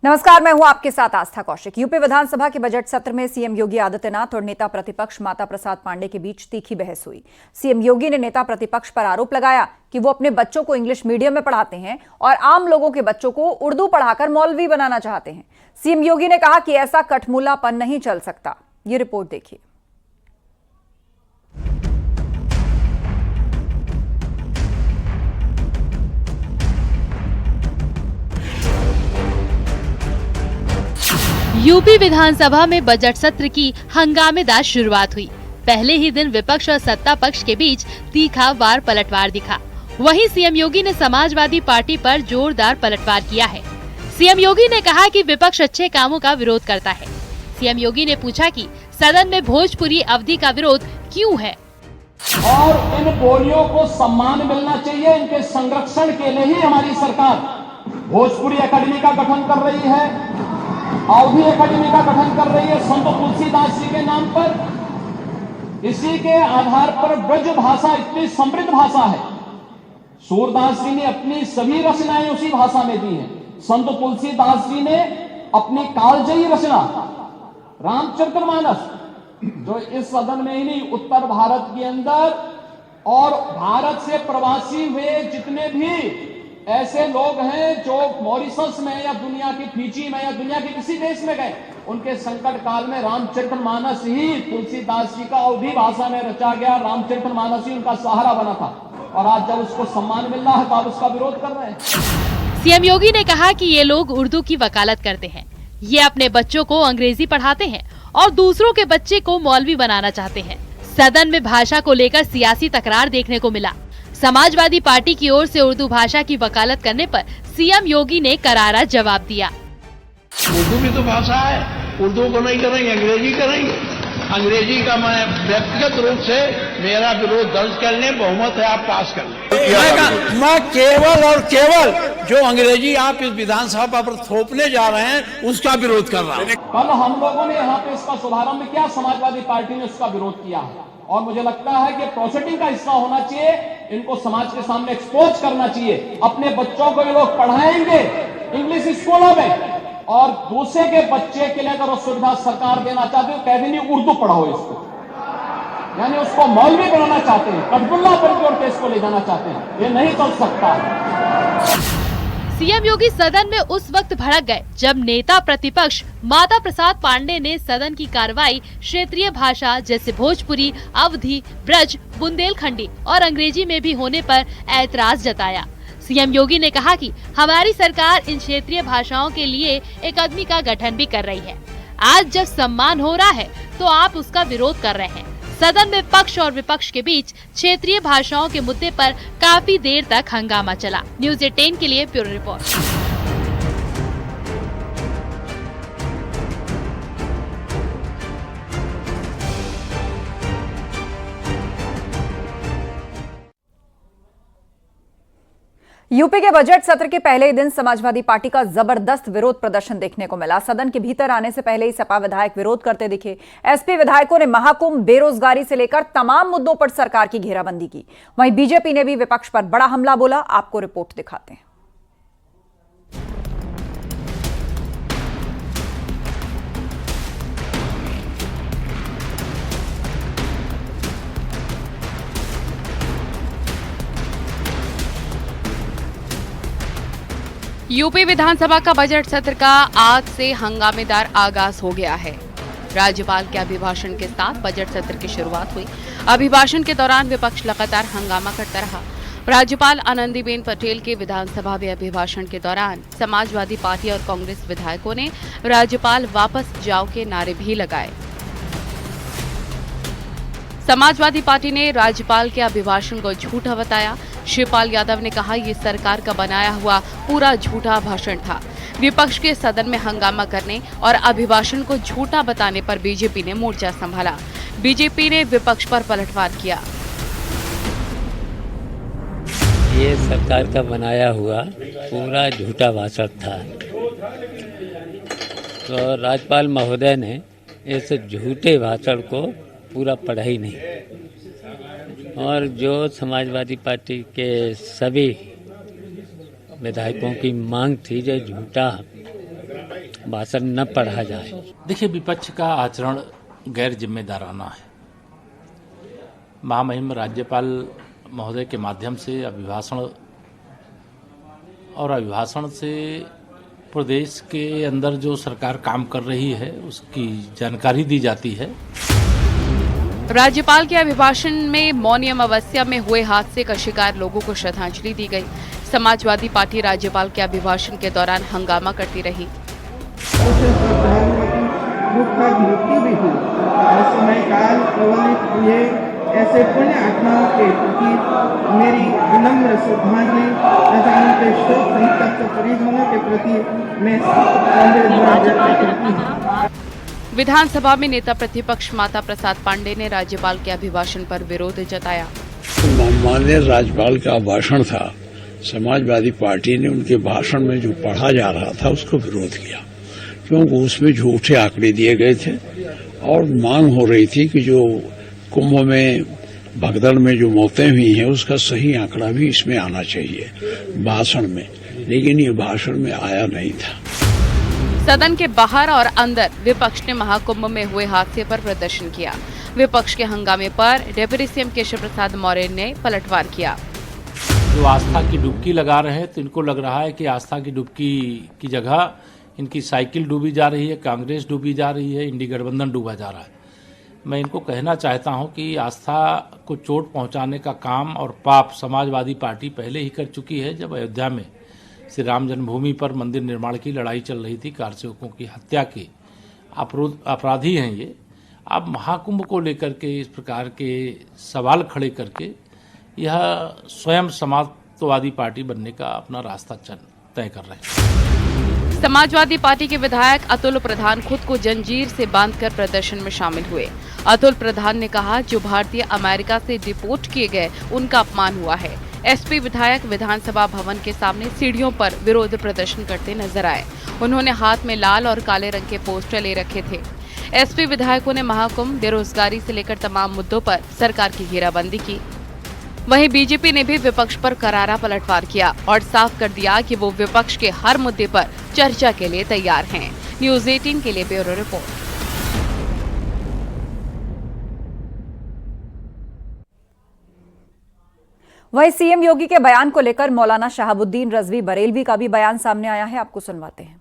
नमस्कार, मैं हूं आपके साथ आस्था कौशिक। यूपी विधानसभा के बजट सत्र में सीएम योगी आदित्यनाथ और नेता प्रतिपक्ष माता प्रसाद पांडे के बीच तीखी बहस हुई। सीएम योगी ने नेता प्रतिपक्ष पर आरोप लगाया कि वो अपने बच्चों को इंग्लिश मीडियम में पढ़ाते हैं और आम लोगों के बच्चों को उर्दू पढ़ाकर मौलवी बनाना चाहते हैं। सीएम योगी ने कहा कि ऐसा कठमुल्लापन नहीं चल सकता। ये रिपोर्ट देखिए। यूपी विधानसभा में बजट सत्र की हंगामेदार शुरुआत हुई। पहले ही दिन विपक्ष और सत्ता पक्ष के बीच तीखा वार पलटवार दिखा। वहीं सीएम योगी ने समाजवादी पार्टी पर जोरदार पलटवार किया है। सीएम योगी ने कहा कि विपक्ष अच्छे कामों का विरोध करता है। सीएम योगी ने पूछा कि सदन में भोजपुरी अवधि का विरोध क्यों है और इन बोलियों को सम्मान मिलना चाहिए। इनके संरक्षण के लिए ही हमारी सरकार भोजपुरी अकेडमी का गठन कर रही है, अवधि अकेडमी का गठन कर रही है संत तुलसीदास जी के नाम पर। इसी के आधार पर ब्रज भाषा इतनी समृद्ध भाषा है। सूरदास जी ने अपनी सभी रचनाएं उसी भाषा में दी हैं। संत तुलसीदास जी ने अपनी कालजयी रचना रामचरितमानस, जो इस सदन में ही नहीं उत्तर भारत के अंदर और भारत से प्रवासी हुए जितने भी ऐसे लोग हैं जो मॉरिशस में या दुनिया की फिजी में या दुनिया के किसी देश में गए, उनके संकट काल में रामचरितमानस ही तुलसीदास जी का अवधि भाषा में रचा गया। रामचरितमानस ही उनका सहारा बना था और आज जब उसको सम्मान मिल रहा है तो आप उसका विरोध कर रहे हैं। सीएम योगी ने कहा कि ये लोग उर्दू की वकालत करते हैं। ये अपने बच्चों को अंग्रेजी पढ़ाते हैं और दूसरों के बच्चे को मौलवी बनाना चाहते हैं। सदन में भाषा को लेकर सियासी तकरार देखने को मिला। समाजवादी पार्टी की ओर से उर्दू भाषा की वकालत करने पर सीएम योगी ने करारा जवाब दिया। उर्दू भी तो भाषा है, उर्दू को नहीं करेंगे, अंग्रेजी करेंगे। अंग्रेजी का मैं व्यक्तिगत रूप से मेरा विरोध दर्ज कर लें, बहुमत है आप पास कर लें। मैं केवल और केवल जो अंग्रेजी आप इस विधानसभा पर थोपने जा रहे हैं उसका विरोध कर रहा हूँ। कल हम लोगों ने यहाँ पे इसका शुभारंभ किया, समाजवादी पार्टी ने उसका विरोध किया है और मुझे लगता है कि प्रोसेसिंग का हिस्सा होना चाहिए। इनको समाज के सामने एक्सपोज करना चाहिए। अपने बच्चों को ये लोग पढ़ाएंगे इंग्लिश स्कूलों में और दूसरे के बच्चे के लिए अगर वो सुविधा सरकार देना चाहते हो, कह देनी उर्दू पढ़ाओ इसको, यानी उसको मौलवी बनाना चाहते हैं, कठपुतलापन की ओर केस को ले जाना चाहते हैं। ये नहीं चल सकता। सीएम योगी सदन में उस वक्त भड़क गए जब नेता प्रतिपक्ष माता प्रसाद पांडे ने सदन की कार्रवाई क्षेत्रीय भाषा जैसे भोजपुरी, अवधी, ब्रज, बुंदेलखंडी और अंग्रेजी में भी होने पर ऐतराज जताया। सीएम योगी ने कहा कि हमारी सरकार इन क्षेत्रीय भाषाओं के लिए एक अकादमी का गठन भी कर रही है। आज जब सम्मान हो रहा है तो आप उसका विरोध कर रहे हैं। सदन में पक्ष और विपक्ष के बीच क्षेत्रीय भाषाओं के मुद्दे पर काफी देर तक हंगामा चला। न्यूज़ 18 के लिए ब्यूरो रिपोर्ट। यूपी के बजट सत्र के पहले ही दिन समाजवादी पार्टी का जबरदस्त विरोध प्रदर्शन देखने को मिला। सदन के भीतर आने से पहले ही सपा विधायक विरोध करते दिखे। एसपी विधायकों ने महाकुंभ, बेरोजगारी से लेकर तमाम मुद्दों पर सरकार की घेराबंदी की। वहीं बीजेपी ने भी विपक्ष पर बड़ा हमला बोला। आपको रिपोर्ट दिखाते हैं। यूपी विधानसभा का बजट सत्र का आज से हंगामेदार आगाज हो गया है। राज्यपाल के अभिभाषण के साथ बजट सत्र की शुरुआत हुई। अभिभाषण के दौरान विपक्ष लगातार हंगामा करता रहा। राज्यपाल आनंदीबेन पटेल के विधानसभा में अभिभाषण के दौरान समाजवादी पार्टी और कांग्रेस विधायकों ने राज्यपाल वापस जाओ के नारे भी लगाए। समाजवादी पार्टी ने राज्यपाल के अभिभाषण को झूठा बताया। शिवपाल यादव ने कहा ये सरकार का बनाया हुआ पूरा झूठा भाषण था। विपक्ष के सदन में हंगामा करने और अभिभाषण को झूठा बताने पर बीजेपी ने मोर्चा संभाला। बीजेपी ने विपक्ष पर पलटवार किया। ये सरकार का बनाया हुआ पूरा झूठा भाषण था। तो राज्यपाल महोदय ने इस झूठे भाषण को पूरा पढ़ा ही नहीं और जो समाजवादी पार्टी के सभी विधायकों की मांग थी जो झूठा भाषण न पढ़ा जाए। देखिए, विपक्ष का आचरण गैर जिम्मेदाराना है। महामहिम राज्यपाल महोदय के माध्यम से अभिभाषण से प्रदेश के अंदर जो सरकार काम कर रही है उसकी जानकारी दी जाती है। राज्यपाल के अभिभाषण में मौनी अमावस्या में हुए हादसे का शिकार लोगों को श्रद्धांजलि दी गई। समाजवादी पार्टी राज्यपाल के अभिभाषण के दौरान हंगामा करती रही। भी हुई समय काल प्रवलित हुए ऐसे पुण्य आत्माओं के प्रति मेरी विनम्र श्रद्धांजलि तथा उनके शोक संतप्त परिजनों के प्रति मैं संवेदना व्यक्त करती हूँ। विधानसभा में नेता प्रतिपक्ष माता प्रसाद पांडे ने राज्यपाल के अभिभाषण पर विरोध जताया। माननीय राज्यपाल का भाषण था, समाजवादी पार्टी ने उनके भाषण में जो पढ़ा जा रहा था उसको विरोध किया, क्योंकि उसमें झूठे आंकड़े दिए गए थे और मांग हो रही थी कि जो कुंभ में भगदड़ में जो मौतें हुई हैं उसका सही आंकड़ा भी इसमें आना चाहिए भाषण में, लेकिन ये भाषण में आया नहीं था। सदन के बाहर और अंदर विपक्ष ने महाकुंभ में हुए हादसे पर प्रदर्शन किया। विपक्ष के हंगामे पर डेप्यूटी सीएम केशव प्रसाद मौर्य ने पलटवार किया। जो आस्था की डुबकी लगा रहे हैं तो इनको लग रहा है कि आस्था की डुबकी की जगह इनकी साइकिल डूबी जा रही है, कांग्रेस डूबी जा रही है, इंडी गठबंधन डूबा जा रहा है। मैं इनको कहना चाहता हूं कि आस्था को चोट पहुंचाने का काम और पाप समाजवादी पार्टी पहले ही कर चुकी है। जब अयोध्या में श्री राम जन्मभूमि पर मंदिर निर्माण की लड़ाई चल रही थी, कारसेवकों की हत्या के अपराधी हैं ये। अब महाकुंभ को लेकर के इस प्रकार के सवाल खड़े करके यह स्वयं समाजवादी पार्टी बनने का अपना रास्ता तय कर रहे हैं। समाजवादी पार्टी के विधायक अतुल प्रधान खुद को जंजीर से बांधकर प्रदर्शन में शामिल हुए। अतुल प्रधान ने कहा, जो भारतीय अमेरिका से डिपोर्ट किए गए उनका अपमान हुआ है। एसपी विधायक विधानसभा भवन के सामने सीढ़ियों पर विरोध प्रदर्शन करते नजर आए। उन्होंने हाथ में लाल और काले रंग के पोस्टर ले रखे थे। एसपी विधायकों ने महाकुंभ, बेरोजगारी से लेकर तमाम मुद्दों पर सरकार की घेराबंदी की। वहीं बीजेपी ने भी विपक्ष पर करारा पलटवार किया और साफ कर दिया कि वो विपक्ष के हर मुद्दे पर चर्चा के लिए तैयार हैं। न्यूज़ 18 के लिए ब्यूरो रिपोर्ट। वहीं सीएम योगी के बयान को लेकर मौलाना शहाबुद्दीन रजवी बरेलवी का भी बयान सामने आया है, आपको सुनवाते हैं।